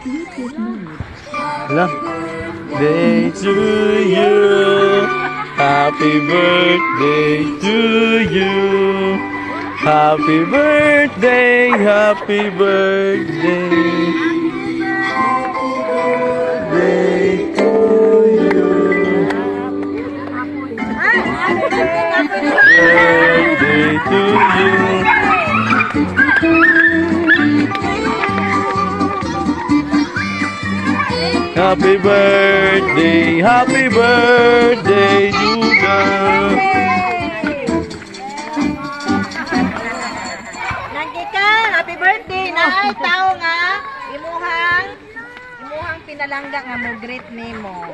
Hala. Day to you. Happy birthday to you. Happy birthday, happy birthday. Day to you. Birthday to you. Happy birthday, Juga. Nagkikan, happy birthday na ay tao nga. Imuhang pinalangga nga mo great name mo.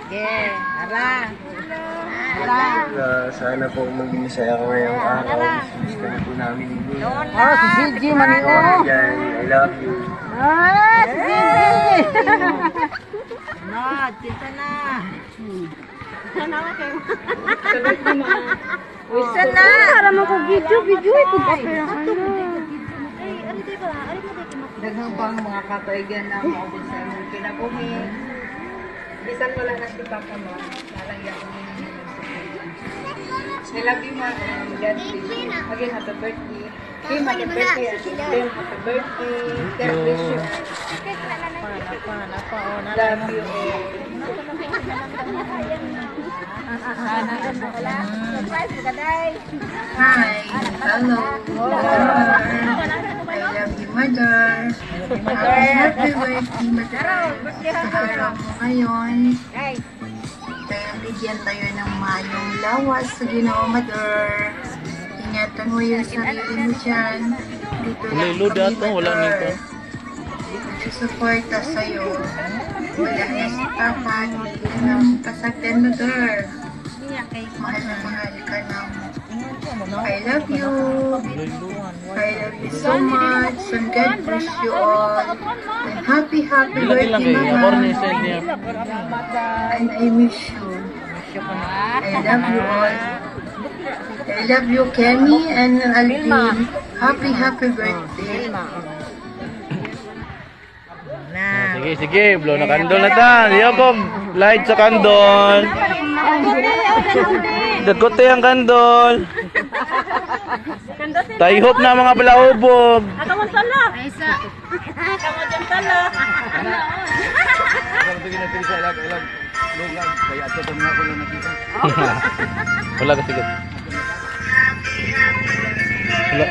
Yeah, ara. Sana po maging masaya ko ngayong araw. Miss ka na po namin hindi. Si CG Manio. Yan, I love you. Si CG. Cinta na. Sana ka kayo. Wisa na. Para mo ko video ito ba? Daghang pang mga kataigan na mo sa imong kinabuhi. Bisan wala na si Papa mo. Lalagyan ko nila ng I love you, Ma. God bless you. Again, happy birthday. Kim, happy birthday. Kim, happy birthday. God bless you. Love you. Hi, hello. I love you, Mother. Happy birthday, Mother. Sa araw mo ngayon. Kaya bigyan tayo ng mayong lawas sa Ginoo, Mother. Ingatan mo yung sarili mo dyan. Dito lang kami, Mother. Susuporta sa'yo. Wala na si Papa. Dito lang kasagdan, Mother. Mahal na mahal ka namin. I love you. I love you so much. And God bless you all. And happy birthday, Mama. And I miss you. I love you all. I love you, Kenny and Alvin. Happy birthday. Sige, blow na kandol na ta. Jacob, light sa kandol. Dagote ang kandol. Tayhop na mga balaubog. Kamu tala. Kaisa. Kamu dyan tala. Wala ka sige. Wala.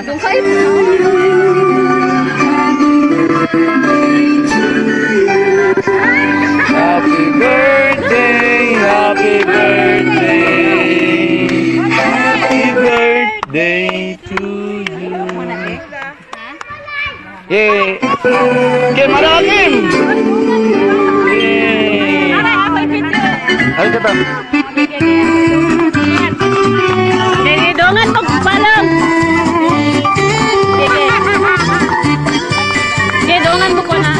Doon kayo. Happy birthday, happy birthday. Happy birthday to you. Yay! Kim, ano ka, Kim? Yay! Ay, kata. Dongan magpalang. Sige, dongan mo ko na.